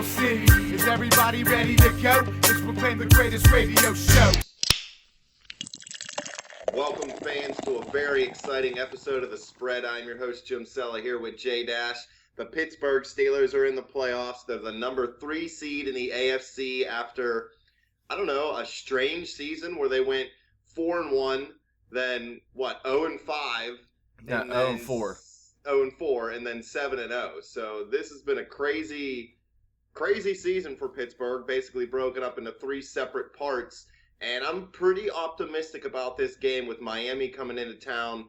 Steel City. Is everybody ready to go? Let's proclaim the greatest radio show. Welcome, fans, to a very exciting episode of The Spread. I'm your host, Jim Sella, here with Jay Dash. The Pittsburgh Steelers are in the playoffs. They're the number 3 seed in the AFC after, a strange season where they went 4-1, then, 0-5? Yeah, 0-4. 0-4, and then 7-0. So this has been a crazy season for Pittsburgh, basically broken up into 3 separate parts. And I'm pretty optimistic about this game with Miami coming into town.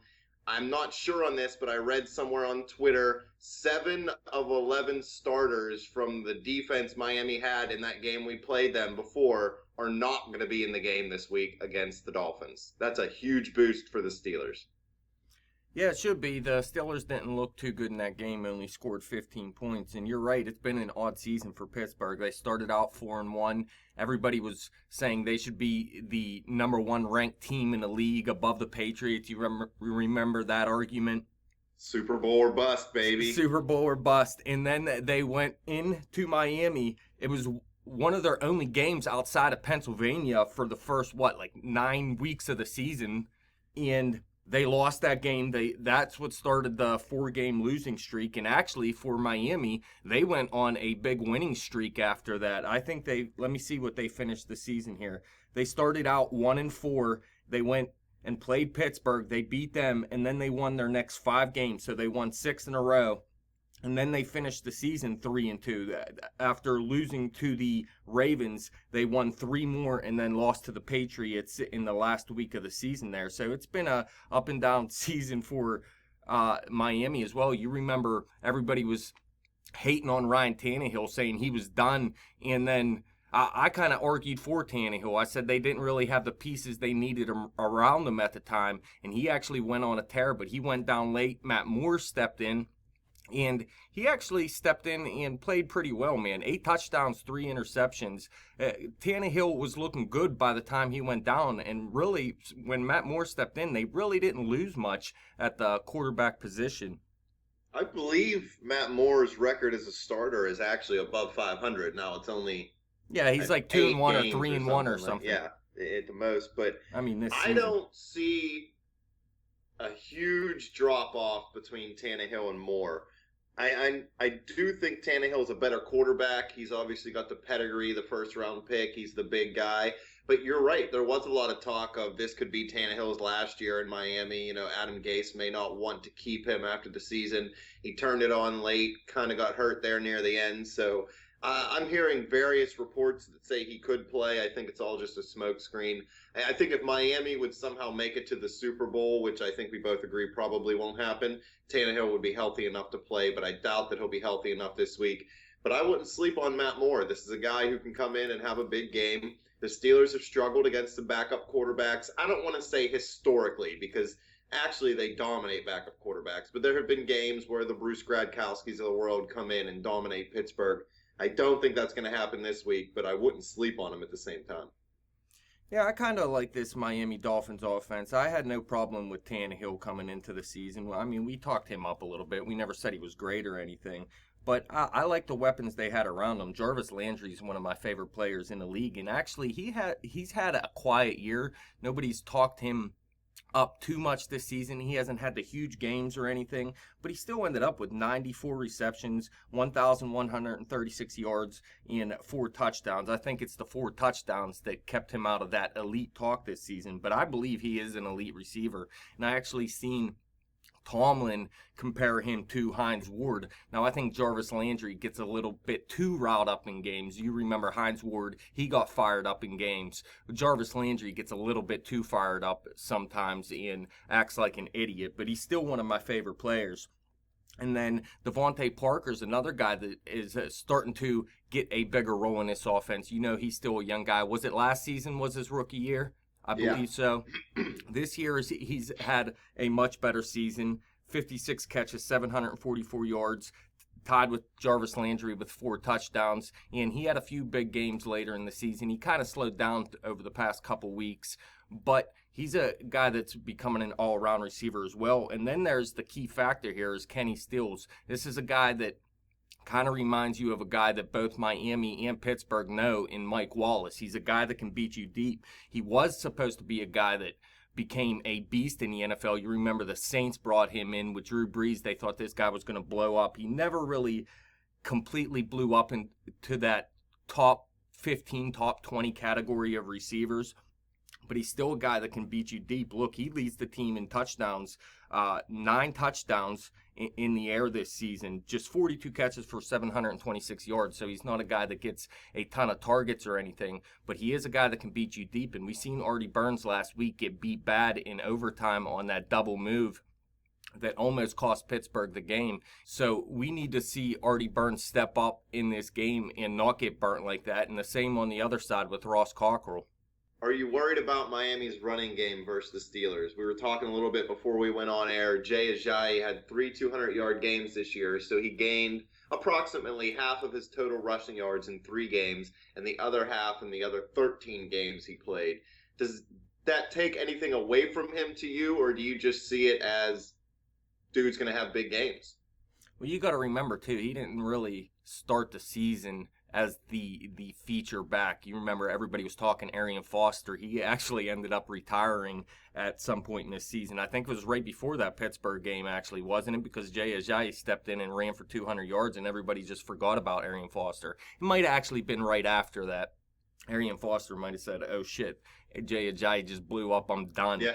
I'm not sure on this, but I read somewhere on Twitter, 7 of 11 starters from the defense Miami had in that game we played them before are not going to be in the game this week against the Dolphins. That's a huge boost for the Steelers. Yeah, it should be. The Steelers didn't look too good in that game, only scored 15 points. And you're right, it's been an odd season for Pittsburgh. They started out 4-1. Everybody was saying they should be the number 1 ranked team in the league above the Patriots. You remember that argument? Super Bowl or bust, baby. Super Bowl or bust. And then they went into Miami. It was one of their only games outside of Pennsylvania for the first, 9 weeks of the season. And they lost that game. That's what started the 4-game losing streak. And actually, for Miami, they went on a big winning streak after that. I think let me see what they finished the season here. They started out 1-4. They went and played Pittsburgh. They beat them, and then they won their next 5 games. So they won 6 in a row. And then they finished the season 3-2. After losing to the Ravens, they won 3 more and then lost to the Patriots in the last week of the season there. So it's been a up and down season for Miami as well. You remember everybody was hating on Ryan Tannehill, saying he was done. And then I kind of argued for Tannehill. I said they didn't really have the pieces they needed around them at the time. And he actually went on a tear, but he went down late. Matt Moore stepped in. And he actually stepped in and played pretty well, man. 8 touchdowns, 3 interceptions. Tannehill was looking good by the time he went down. And really, when Matt Moore stepped in, they really didn't lose much at the quarterback position. I believe Matt Moore's record as a starter is actually above 500. Now it's only... Yeah, he's like 2-1 or 3-1 or something. Yeah, at the most. But I mean, this I don't see a huge drop-off between Tannehill and Moore. I do think Tannehill's a better quarterback. He's obviously got the pedigree, the first-round pick. He's the big guy. But you're right. There was a lot of talk of this could be Tannehill's last year in Miami. Adam Gase may not want to keep him after the season. He turned it on late, kind of got hurt there near the end. So I'm hearing various reports that say he could play. I think it's all just a smokescreen. I think if Miami would somehow make it to the Super Bowl, which I think we both agree probably won't happen, Tannehill would be healthy enough to play, but I doubt that he'll be healthy enough this week. But I wouldn't sleep on Matt Moore. This is a guy who can come in and have a big game. The Steelers have struggled against the backup quarterbacks. I don't want to say historically, because actually they dominate backup quarterbacks, but there have been games where the Bruce Gradkowskis of the world come in and dominate Pittsburgh. I don't think that's going to happen this week, but I wouldn't sleep on him at the same time. Yeah, I kind of like this Miami Dolphins offense. I had no problem with Tannehill coming into the season. I mean, we talked him up a little bit. We never said he was great or anything. But I like the weapons they had around him. Jarvis Landry is one of my favorite players in the league. And actually, he's had a quiet year. Nobody's talked him up too much this season. He hasn't had the huge games or anything, but he still ended up with 94 receptions, 1,136 yards, and 4 touchdowns. I think it's the 4 touchdowns that kept him out of that elite talk this season, but I believe he is an elite receiver, and I actually seen Tomlin compare him to Hines Ward. Now, I think Jarvis Landry gets a little bit too riled up in games. You remember Hines Ward, he got fired up in games. Jarvis Landry gets a little bit too fired up sometimes and acts like an idiot, but he's still one of my favorite players. And then Devontae Parker's another guy that is starting to get a bigger role in this offense. He's still a young guy. Was it last season was his rookie year? I believe so. This year, he's had a much better season. 56 catches, 744 yards, tied with Jarvis Landry with 4 touchdowns. And he had a few big games later in the season. He kind of slowed down over the past couple weeks. But he's a guy that's becoming an all-around receiver as well. And then there's the key factor here is Kenny Stills. This is a guy that kind of reminds you of a guy that both Miami and Pittsburgh know in Mike Wallace. He's a guy that can beat you deep. He was supposed to be a guy that became a beast in the NFL. You remember the Saints brought him in with Drew Brees. They thought this guy was going to blow up. He never really completely blew up into that top 15, top 20 category of receivers, but he's still a guy that can beat you deep. Look, he leads the team in touchdowns, 9 touchdowns in the air this season, just 42 catches for 726 yards. So he's not a guy that gets a ton of targets or anything, but he is a guy that can beat you deep. And we seen Artie Burns last week get beat bad in overtime on that double move that almost cost Pittsburgh the game. So we need to see Artie Burns step up in this game and not get burnt like that. And the same on the other side with Ross Cockrell. Are you worried about Miami's running game versus the Steelers? We were talking a little bit before we went on air. Jay Ajayi had 3 200-yard games this year, so he gained approximately half of his total rushing yards in 3 games, and the other half in the other 13 games he played. Does that take anything away from him to you, or do you just see it as dude's going to have big games? Well, you got to remember, too, he didn't really start the season as the feature back. You remember everybody was talking Arian Foster. He actually ended up retiring at some point in this season. I think it was right before that Pittsburgh game, actually, wasn't it? Because Jay Ajayi stepped in and ran for 200 yards, and everybody just forgot about Arian Foster. It might have actually been right after that. Arian Foster might have said, oh, shit, Jay Ajayi just blew up. I'm done. Yeah.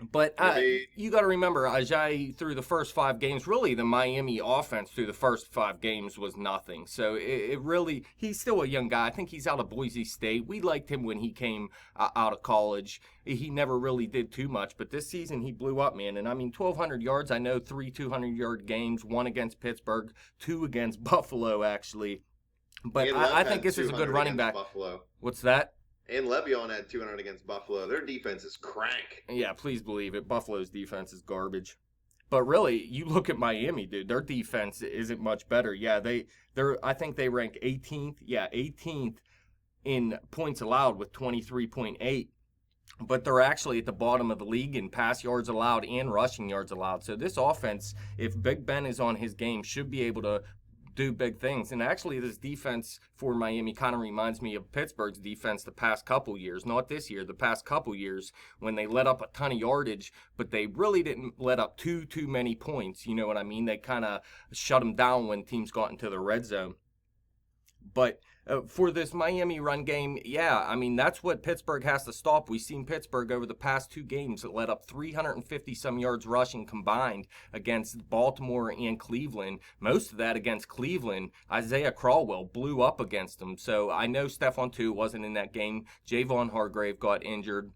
But you got to remember, Ajayi through the first 5 games, really the Miami offense through the first 5 games was nothing. So it really, he's still a young guy. I think he's out of Boise State. We liked him when he came out of college. He never really did too much, but this season he blew up, man. And I mean, 1,200 yards, I know 3 200-yard games, 1 against Pittsburgh, 2 against Buffalo, actually. But I think this is a good running back. Buffalo. What's that? And Le'Veon had 200 against Buffalo. Their defense is crank. Yeah, please believe it. Buffalo's defense is garbage. But really, you look at Miami, dude. Their defense isn't much better. Yeah, they're. I think they rank 18th. Yeah, 18th in points allowed with 23.8. But they're actually at the bottom of the league in pass yards allowed and rushing yards allowed. So this offense, if Big Ben is on his game, should be able to do big things. And actually, this defense for Miami kind of reminds me of Pittsburgh's defense the past couple years. Not this year, the past couple years when they let up a ton of yardage, but they really didn't let up too many points. You know what I mean? They kind of shut them down when teams got into the red zone. But for this Miami run game, yeah, I mean, that's what Pittsburgh has to stop. We've seen Pittsburgh over the past 2 games that let up 350-some yards rushing combined against Baltimore and Cleveland. Most of that against Cleveland. Isaiah Crowell blew up against them. So I know Stephon Tuitt wasn't in that game. Javon Hargrave got injured.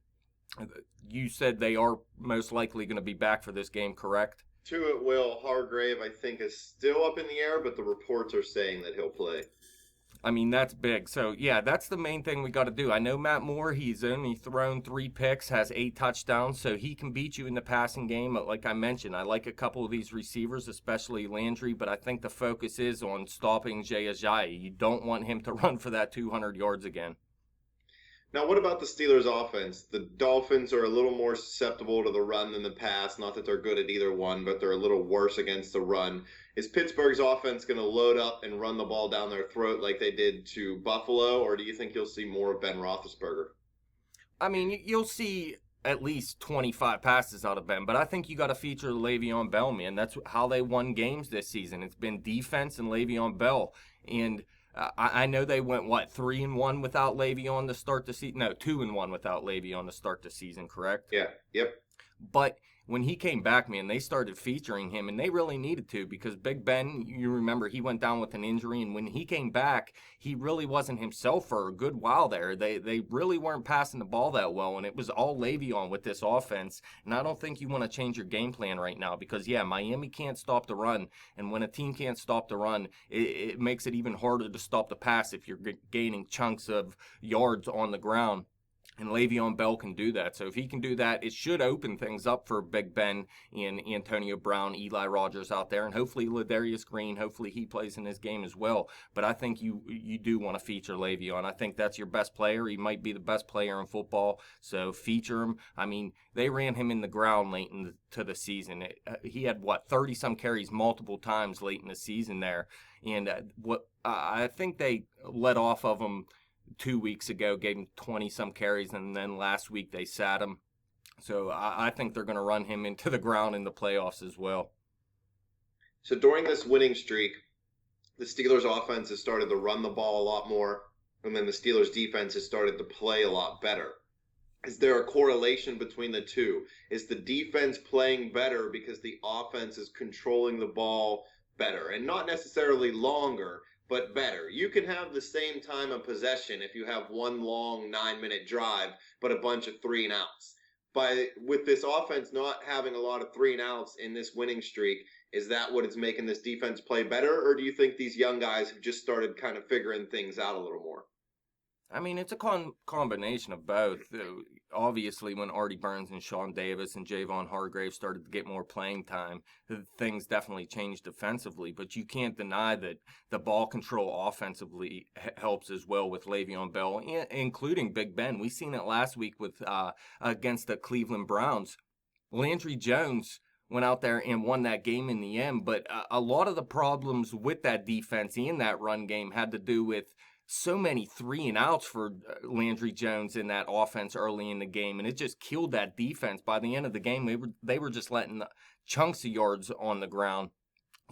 You said they are most likely going to be back for this game, correct? Tuitt will. Hargrave, I think, is still up in the air, but the reports are saying that he'll play. I mean, that's big. So, yeah, that's the main thing we got to do. I know Matt Moore, he's only thrown 3 picks, has 8 touchdowns, so he can beat you in the passing game. Like I mentioned, I like a couple of these receivers, especially Landry, but I think the focus is on stopping Jay Ajayi. You don't want him to run for that 200 yards again. Now, what about the Steelers' offense? The Dolphins are a little more susceptible to the run than the pass. Not that they're good at either one, but they're a little worse against the run. Is Pittsburgh's offense going to load up and run the ball down their throat like they did to Buffalo, or do you think you'll see more of Ben Roethlisberger? I mean, you'll see at least 25 passes out of Ben, but I think you got to feature Le'Veon Bell, man. That's how they won games this season. It's been defense and Le'Veon Bell, and I know they went, 3-1 without Le'Veon to start the season? No, 2-1 without Le'Veon to start the season, correct? Yeah, yep. But when he came back, man, they started featuring him, and they really needed to because Big Ben, you remember, he went down with an injury, and when he came back, he really wasn't himself for a good while there. They really weren't passing the ball that well, and it was all Le'Veon with this offense, and I don't think you want to change your game plan right now because, yeah, Miami can't stop the run, and when a team can't stop the run, it makes it even harder to stop the pass if you're gaining chunks of yards on the ground. And Le'Veon Bell can do that. So if he can do that, it should open things up for Big Ben and Antonio Brown, Eli Rogers out there, and hopefully Ladarius Green. Hopefully he plays in this game as well. But I think you do want to feature Le'Veon. I think that's your best player. He might be the best player in football. So feature him. I mean, they ran him in the ground late into the season. He had, 30-some carries multiple times late in the season there. And I think they let off of him 2 weeks ago, gave him 20-some carries, and then last week they sat him. So I think they're going to run him into the ground in the playoffs as well. So during this winning streak, the Steelers' offense has started to run the ball a lot more, and then the Steelers' defense has started to play a lot better. Is there a correlation between the two? Is the defense playing better because the offense is controlling the ball better? And not necessarily longer, but better. You can have the same time of possession if you have one long 9-minute drive, but a bunch of 3-and-outs. With this offense not having a lot of 3-and-outs in this winning streak, is that what is making this defense play better? Or do you think these young guys have just started kind of figuring things out a little more? I mean, it's a combination of both. Obviously, when Artie Burns and Sean Davis and Javon Hargrave started to get more playing time, things definitely changed defensively. But you can't deny that the ball control offensively helps as well with Le'Veon Bell, including Big Ben. We seen it last week with against the Cleveland Browns. Landry Jones went out there and won that game in the end. But a lot of the problems with that defense and that run game had to do with so many 3-and-outs for Landry Jones in that offense early in the game, and it just killed that defense. By the end of the game, they were just letting chunks of yards on the ground.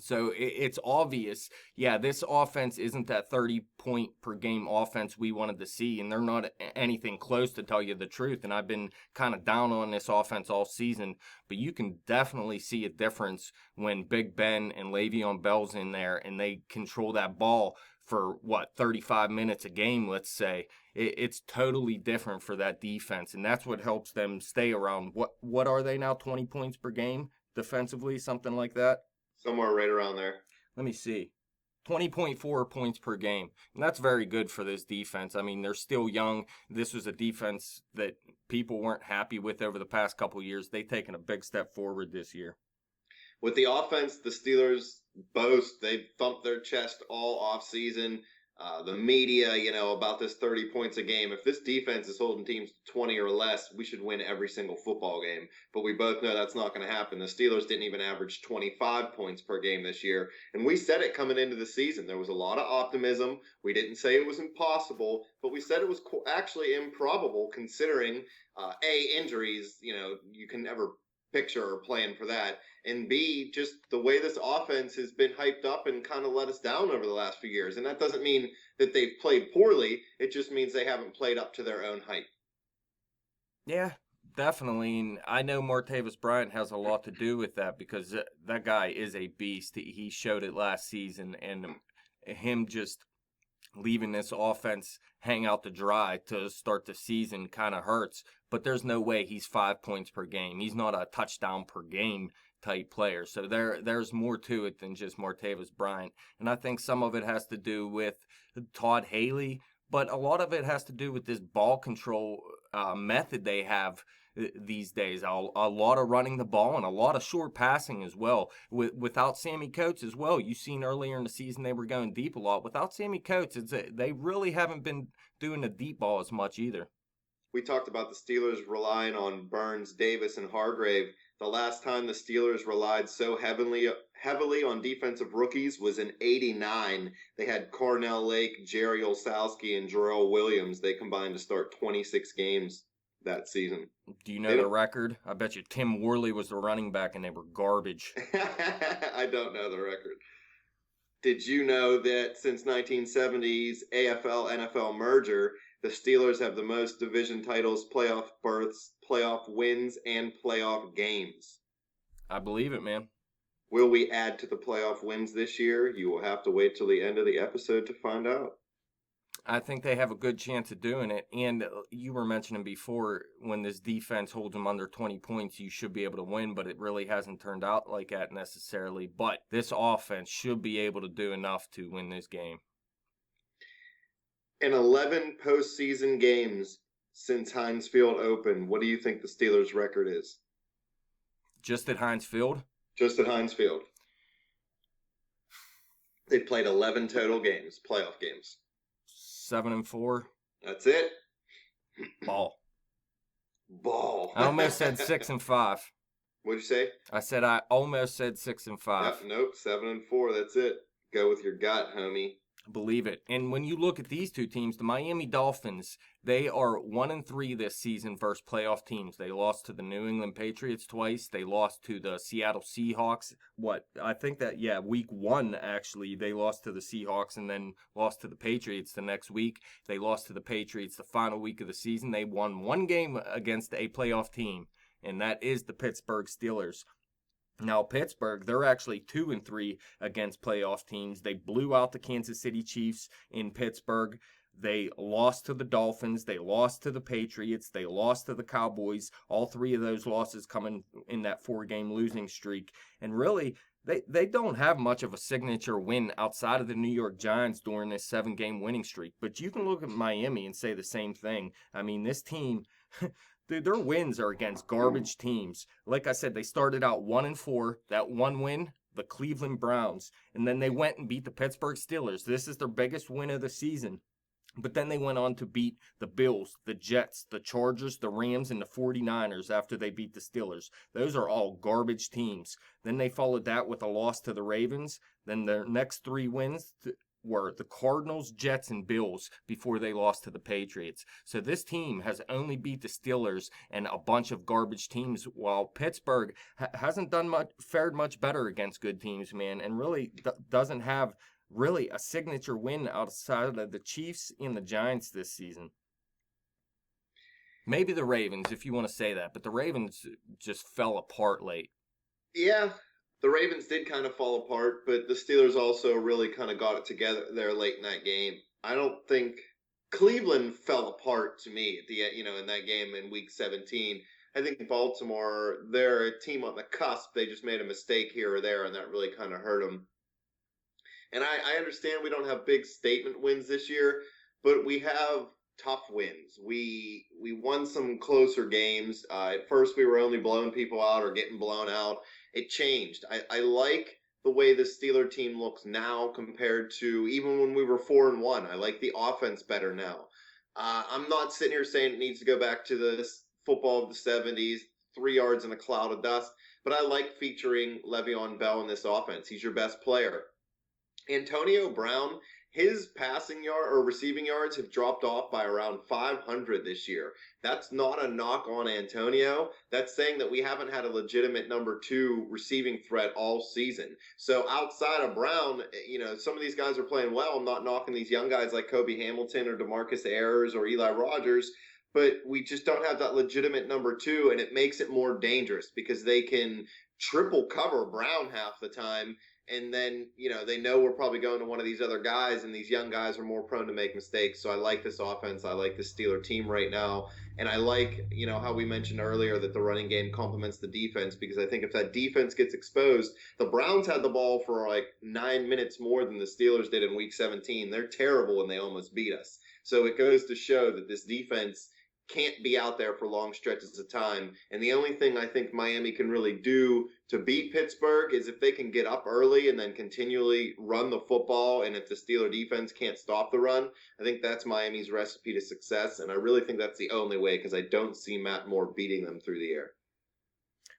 So it's obvious, this offense isn't that 30-point per game offense we wanted to see, and they're not anything close, to tell you the truth. And I've been kind of down on this offense all season, but you can definitely see a difference when Big Ben and Le'Veon Bell's in there and they control that ball for 35 minutes a game, let's say. It's totally different for that defense, and that's what helps them stay around. What are they now, 20 points per game defensively, something like that? Somewhere right around there. Let me see. 20.4 points per game. And that's very good for this defense. I mean, they're still young. This was a defense that people weren't happy with over the past couple years. They've taken a big step forward this year. With the offense, the Steelers boast. They thumped their chest all offseason. The media, about this 30 points a game. If this defense is holding teams to 20 or less, we should win every single football game. But we both know that's not going to happen. The Steelers didn't even average 25 points per game this year. And we said it coming into the season. There was a lot of optimism. We didn't say it was impossible, but we said it was actually improbable considering, injuries. You can never picture or plan for that. And B, just the way this offense has been hyped up and kind of let us down over the last few years. And that doesn't mean that they've played poorly. It just means they haven't played up to their own hype. Yeah, definitely. And I know Martavis Bryant has a lot to do with that, because that guy is a beast. He showed it last season, and him just leaving this offense hang out to dry to start the season kind of hurts. But there's no way he's 5 points per game. He's not a touchdown per game type player. So there's more to it than just Martavis Bryant. And I think some of it has to do with Todd Haley, but a lot of it has to do with this ball control method they have these days. A lot of running the ball and a lot of short passing as well. Without Sammy Coates as well. You've seen earlier in the season they were going deep a lot. Without Sammy Coates, they really haven't been doing the deep ball as much either. We talked about the Steelers relying on Burns, Davis, and Hargrave. The last time the Steelers relied so heavily on defensive rookies was in '89. They had Cornell Lake, Jerry Olsowski, and Jarrell Williams. They combined to start 26 games that season. Do you know the record? I bet you Tim Worley was the running back and they were garbage. I don't know the record. Did you know that since 1970's AFL-NFL merger, the Steelers have the most division titles, playoff berths, playoff wins, and playoff games? I believe it, man. Will we add to the playoff wins this year? You will have to wait till the end of the episode to find out. I think they have a good chance of doing it. And you were mentioning before, when this defense holds them under 20 points, you should be able to win, but it really hasn't turned out like that necessarily. But this offense should be able to do enough to win this game. In 11 postseason games since Heinz Field opened, what do you think the Steelers' record is? Just at Heinz Field? Just at Heinz Field. They've played 11 total games, playoff games. 7-4. That's it. Ball. I I almost said 6-5. What'd you say? I almost said 6-5. Yep, nope, 7-4. That's it. Go with your gut, homie. Believe it. And when you look at these two teams, the Miami Dolphins, they are 1-3 this season versus playoff teams. They lost to the New England Patriots twice. They lost to the Seattle Seahawks. Week 1, actually, they lost to the Seahawks and then lost to the Patriots the next week. They lost to the Patriots the final week of the season. They won one game against a playoff team, and that is the Pittsburgh Steelers. Now, Pittsburgh, they're actually 2-3 against playoff teams. They blew out the Kansas City Chiefs in Pittsburgh. They lost to the Dolphins. They lost to the Patriots. They lost to the Cowboys. All three of those losses coming in that 4-game losing streak. And really, they don't have much of a signature win outside of the New York Giants during this 7-game winning streak. But you can look at Miami and say the same thing. I mean, this team... Their wins are against garbage teams. Like I said, they started out 1-4. That one win, the Cleveland Browns. And then they went and beat the Pittsburgh Steelers. This is their biggest win of the season. But then they went on to beat the Bills, the Jets, the Chargers, the Rams, and the 49ers after they beat the Steelers. Those are all garbage teams. Then they followed that with a loss to the Ravens. Then their next 3 wins were the Cardinals, Jets, and Bills before they lost to the Patriots. So this team has only beat the Steelers and a bunch of garbage teams, while Pittsburgh hasn't fared much better against good teams, man, and really doesn't have really a signature win outside of the Chiefs and the Giants this season. Maybe the Ravens, if you want to say that, but the Ravens just fell apart late. Yeah. The Ravens did kind of fall apart, but the Steelers also really kind of got it together there late in that game. I don't think Cleveland fell apart to me in that game in Week 17. I think Baltimore, they're a team on the cusp. They just made a mistake here or there, and that really kind of hurt them. And I understand we don't have big statement wins this year, but we have tough wins. We won some closer games. At first, we were only blowing people out or getting blown out. It changed. I like the way the Steeler team looks now compared to even when we were 4-1. I like the offense better now. I'm not sitting here saying it needs to go back to the football of the 70s, 3 yards in a cloud of dust, but I like featuring Le'Veon Bell in this offense. He's your best player. Antonio Brown, his passing yard or receiving yards have dropped off by around 500 this year. That's not a knock on Antonio. That's saying that we haven't had a legitimate number 2 receiving threat all season. So outside of Brown, some of these guys are playing well. I'm not knocking these young guys like Kobe Hamilton or DeMarcus Ayers or Eli Rogers, but we just don't have that legitimate number 2, and it makes it more dangerous because they can triple cover Brown half the time. And then, they know we're probably going to one of these other guys, and these young guys are more prone to make mistakes. So I like this offense. I like the Steeler team right now. And I like, how we mentioned earlier that the running game complements the defense, because I think if that defense gets exposed, the Browns had the ball for like 9 minutes more than the Steelers did in Week 17. They're terrible, and they almost beat us. So it goes to show that this defense can't be out there for long stretches of time. And the only thing I think Miami can really do to beat Pittsburgh is if they can get up early and then continually run the football. And if the Steeler defense can't stop the run, I think that's Miami's recipe to success. And I really think that's the only way, because I don't see Matt Moore beating them through the air.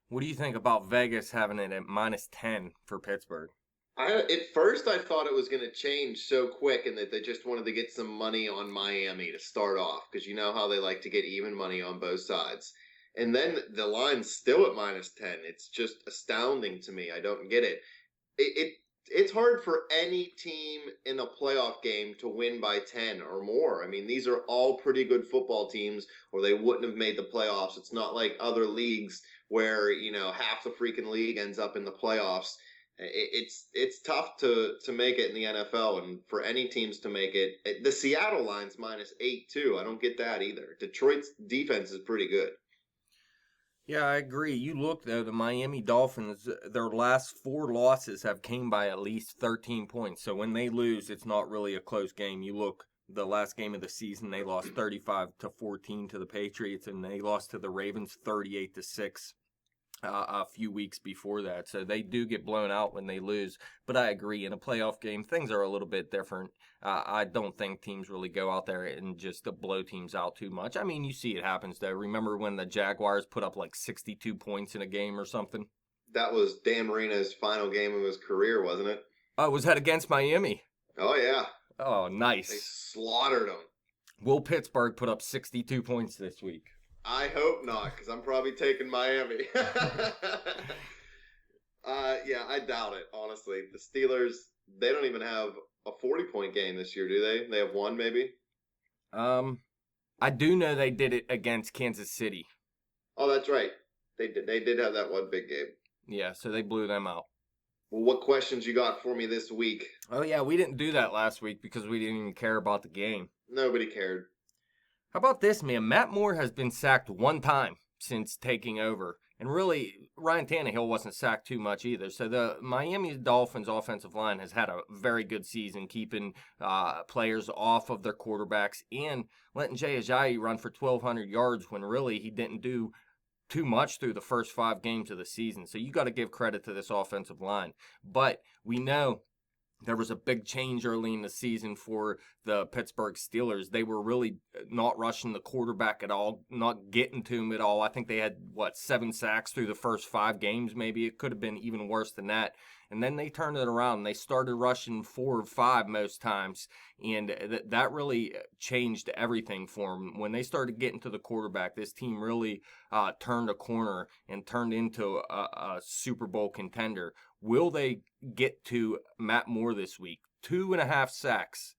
What do you think about Vegas having it at -10 for Pittsburgh? At first, I thought it was going to change so quick and that they just wanted to get some money on Miami to start off, because you know how they like to get even money on both sides. And then the line's still at -10. It's just astounding to me. I don't get it. It's hard for any team in a playoff game to win by 10 or more. I mean, these are all pretty good football teams, or they wouldn't have made the playoffs. It's not like other leagues where, half the freaking league ends up in the playoffs. It's tough to make it in the NFL, and for any teams to make it. The Seattle line's -8 too. I don't get that either. Detroit's defense is pretty good. Yeah, I agree. You look, though, the Miami Dolphins, their last 4 losses have came by at least 13 points. So when they lose, it's not really a close game. You look the last game of the season. They lost 35-14 to the Patriots, and they lost to the Ravens 38-6 a few weeks before that. So they do get blown out when they lose. But I agree, in a playoff game, things are a little bit different. I don't think teams really go out there and just blow teams out too much. I mean, you see it happens, though. Remember when the Jaguars put up like 62 points in a game or something? That was Dan Marino's final game of his career, wasn't it? Oh, was that against Miami? Oh, yeah. Oh, They nice. slaughtered them. Will Pittsburgh put up 62 points this week? I hope not, because I'm probably taking Miami. Yeah, I doubt it, honestly. The Steelers, they don't even have a 40-point game this year, do they? They have one, maybe? I do know they did it against Kansas City. Oh, that's right. They did have that one big game. Yeah, so they blew them out. Well, what questions you got for me this week? Oh, yeah, we didn't do that last week because we didn't even care about the game. Nobody cared. How about this, man? Matt Moore has been sacked one time since taking over. And really, Ryan Tannehill wasn't sacked too much either. So the Miami Dolphins offensive line has had a very good season, keeping players off of their quarterbacks and letting Jay Ajayi run for 1,200 yards when really he didn't do too much through the first 5 games of the season. So you got to give credit to this offensive line. But we know there was a big change early in the season for the Pittsburgh Steelers. They were really not rushing the quarterback at all, not getting to him at all. I think they had, 7 sacks through the first 5 games maybe. It could have been even worse than that. And then they turned it around. They started rushing 4 or 5 most times, and that really changed everything for them. When they started getting to the quarterback, this team really turned a corner and turned into a Super Bowl contender. Will they get to Matt Moore this week? 2.5 sacks,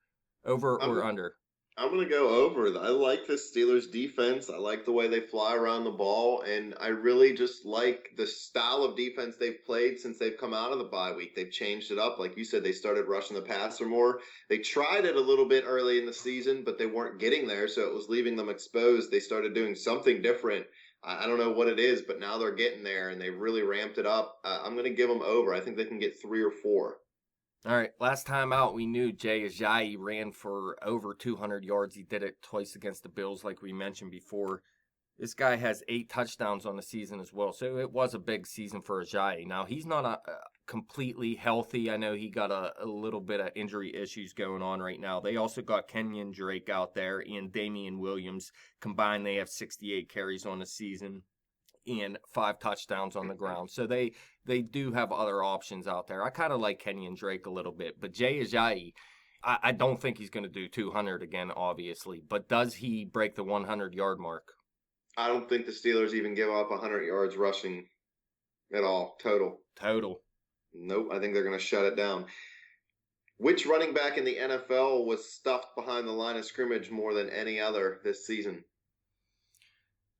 over or under? I'm going to go over. I like the Steelers defense. I like the way they fly around the ball, and I really just like the style of defense they've played since they've come out of the bye week. They've changed it up. Like you said, they started rushing the passer more. They tried it a little bit early in the season, but they weren't getting there, so it was leaving them exposed. They started doing something different. I don't know what it is, but now they're getting there, and they really ramped it up. I'm going to give them over. I think they can get 3 or 4. All right, last time out, we knew Jay Ajayi ran for over 200 yards. He did it twice against the Bills, like we mentioned before. This guy has 8 touchdowns on the season as well, so it was a big season for Ajayi. Now, he's not completely healthy. I know he got a little bit of injury issues going on right now. They also got Kenyon Drake out there and Damian Williams. Combined, they have 68 carries on the season and 5 touchdowns on the ground. So they do have other options out there. I kind of like Kenyon Drake a little bit, but Jay Ajayi, I don't think he's going to do 200 again, obviously. But does he break the 100-yard mark? I don't think the Steelers even give up 100 yards rushing at all, total. Nope, I think they're going to shut it down. Which running back in the NFL was stuffed behind the line of scrimmage more than any other this season?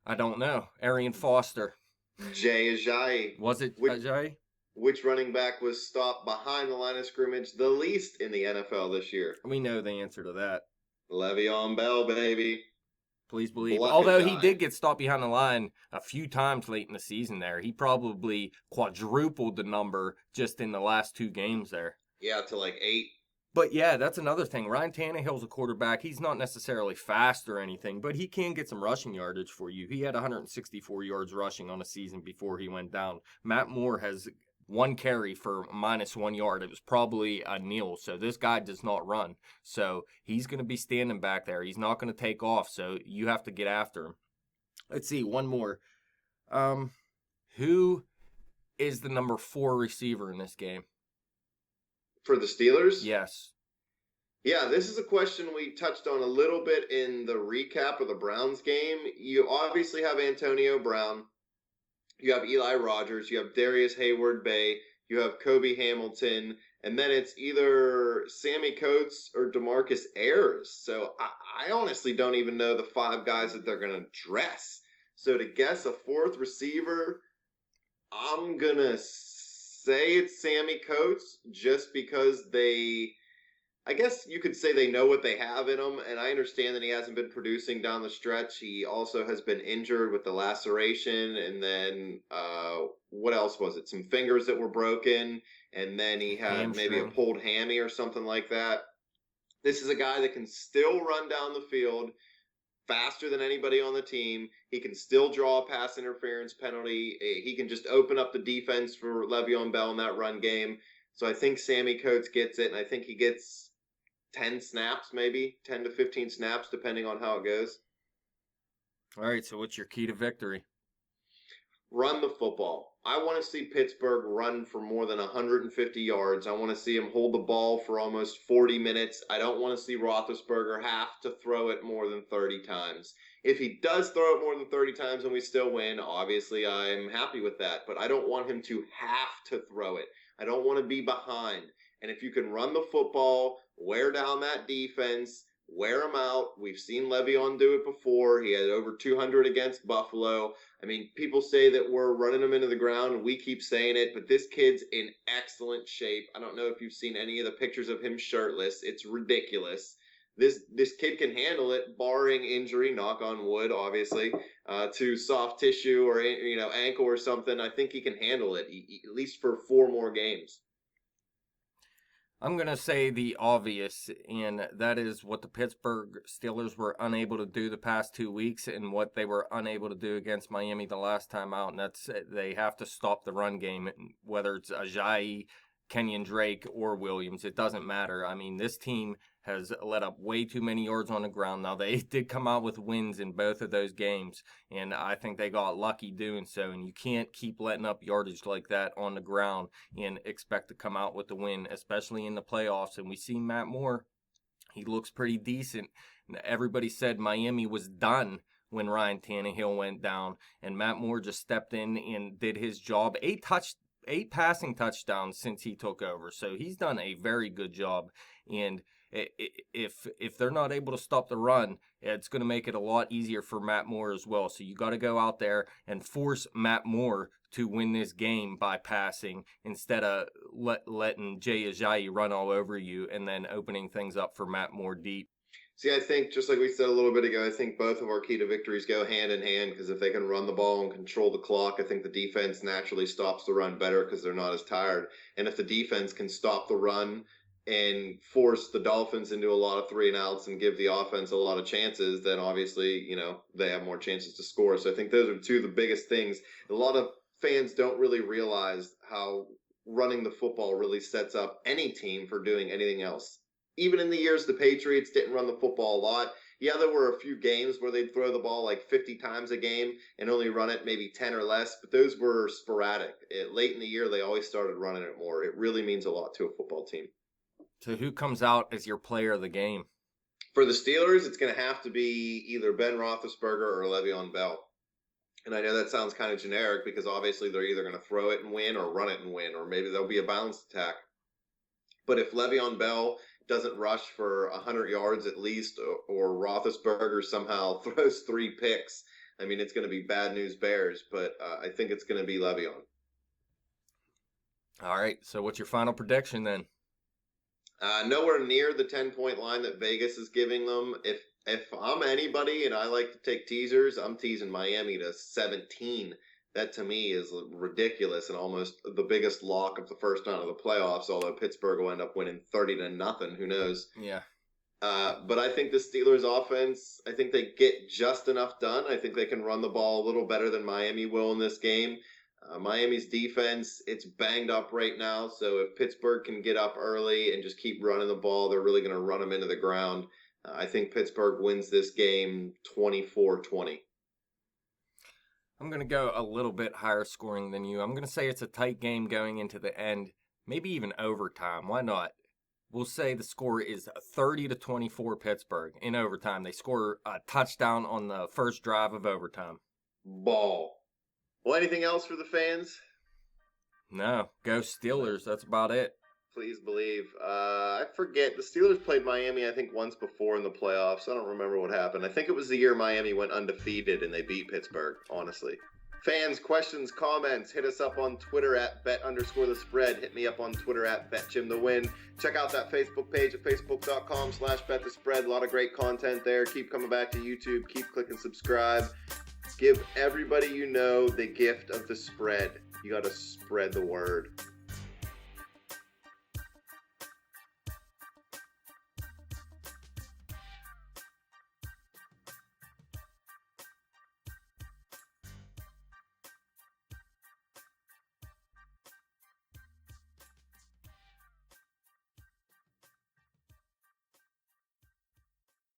I don't know. Arian Foster. Jay Ajayi. Was it Ajayi? Which running back was stopped behind the line of scrimmage the least in the NFL this year? We know the answer to that. Le'Veon Bell, baby. Please believe. Bluff Although and he die. did get stopped behind the line a few times late in the season there. He probably quadrupled the number just in the last 2 games there. Yeah, to like 8. But yeah, that's another thing. Ryan Tannehill's a quarterback. He's not necessarily fast or anything, but he can get some rushing yardage for you. He had 164 yards rushing on a season before he went down. Matt Moore has 1 carry for -1 yard. It was probably a kneel. So this guy does not run. So he's going to be standing back there. He's not going to take off. So you have to get after him. Let's see, one more. Who is the number 4 receiver in this game? For the Steelers? Yes. Yeah, this is a question we touched on a little bit in the recap of the Browns game. You obviously have Antonio Brown. You have Eli Rogers. You have Darius Hayward-Bay. You have Kobe Hamilton. And then it's either Sammy Coates or DeMarcus Ayers. So I honestly don't even know the 5 guys that they're going to dress. So to guess a 4th receiver, I'm going to say it's Sammy Coates just because I guess you could say they know what they have in him, and I understand that he hasn't been producing down the stretch. He also has been injured with the laceration, and then what else was it? Some fingers that were broken, and then he had maybe a pulled hammy or something like that. This is a guy that can still run down the field faster than anybody on the team. He can still draw a pass interference penalty. He can just open up the defense for Le'Veon Bell in that run game. So I think Sammy Coates gets it, and I think he gets 10 snaps, maybe 10 to 15 snaps, depending on how it goes. All right, so what's your key to victory? Run the football. I want to see Pittsburgh run for more than 150 yards. I want to see him hold the ball for almost 40 minutes. I don't want to see Roethlisberger have to throw it more than 30 times. If he does throw it more than 30 times and we still win, obviously I'm happy with that. But I don't want him to have to throw it. I don't want to be behind. And if you can run the football, wear down that defense, wear them out. We've seen Le'Veon do it before. He had over 200 against Buffalo. I mean, people say that we're running him into the ground. We keep saying it, but this kid's in excellent shape. I don't know if you've seen any of the pictures of him shirtless. It's ridiculous. This kid can handle it, barring injury, knock on wood, obviously, to soft tissue or ankle or something. I think he can handle it, at least for 4 more games. I'm going to say the obvious, and that is what the Pittsburgh Steelers were unable to do the past 2 weeks and what they were unable to do against Miami the last time out, and that's they have to stop the run game, whether it's Ajayi, Kenyon Drake, or Williams. It doesn't matter. I mean, this team has let up way too many yards on the ground. Now, they did come out with wins in both of those games, and I think they got lucky doing so, and you can't keep letting up yardage like that on the ground and expect to come out with the win, especially in the playoffs. And we see Matt Moore. He looks pretty decent. Everybody said Miami was done when Ryan Tannehill went down, and Matt Moore just stepped in and did his job. 8 passing touchdowns since he took over, so he's done a very good job. And if they're not able to stop the run, it's going to make it a lot easier for Matt Moore as well. So you got to go out there and force Matt Moore to win this game by passing instead of letting Jay Ajayi run all over you and then opening things up for Matt Moore deep. See, I think, just like we said a little bit ago, I think both of our key to victories go hand in hand, because if they can run the ball and control the clock, I think the defense naturally stops the run better because they're not as tired. And if the defense can stop the run and force the Dolphins into a lot of 3-and-outs and give the offense a lot of chances, then obviously, they have more chances to score. So I think those are 2 of the biggest things. A lot of fans don't really realize how running the football really sets up any team for doing anything else. Even in the years the Patriots didn't run the football a lot, yeah, there were a few games where they'd throw the ball like 50 times a game and only run it maybe 10 or less, but those were sporadic. Late in the year, they always started running it more. It really means a lot to a football team. So who comes out as your player of the game? For the Steelers, it's going to have to be either Ben Roethlisberger or Le'Veon Bell. And I know that sounds kind of generic because obviously they're either going to throw it and win or run it and win, or maybe there'll be a balanced attack. But if Le'Veon Bell doesn't rush for 100 yards at least, or Roethlisberger somehow throws 3 picks, I mean, it's going to be bad news Bears, but I think it's going to be Le'Veon. All right, so what's your final prediction then? Nowhere near the 10-point line that Vegas is giving them. If I'm anybody and I like to take teasers, I'm teasing Miami to 17. That to me is ridiculous and almost the biggest lock of the first round of the playoffs, although Pittsburgh will end up winning 30-0. Who knows? Yeah. But I think the Steelers offense, I think they get just enough done. I think they can run the ball a little better than Miami will in this game. Miami's defense, it's banged up right now. So if Pittsburgh can get up early and just keep running the ball, they're really going to run them into the ground. I think Pittsburgh wins this game 24-20. I'm going to go a little bit higher scoring than you. I'm going to say it's a tight game going into the end, maybe even overtime. Why not? We'll say the score is 30-24 Pittsburgh in overtime. They score a touchdown on the first drive of overtime. Ball. Well, anything else for the fans? No. Go Steelers. That's about it. Please believe. I forget. The Steelers played Miami, I think, once before in the playoffs. I don't remember what happened. I think it was the year Miami went undefeated and they beat Pittsburgh, honestly. Fans, questions, comments, hit us up on Twitter at bet_the_spread. Hit me up on Twitter at betjimthewin. Check out that Facebook page at facebook.com/betthespread. A lot of great content there. Keep coming back to YouTube. Keep clicking subscribe. Give everybody you know the gift of the spread. You got to spread the word.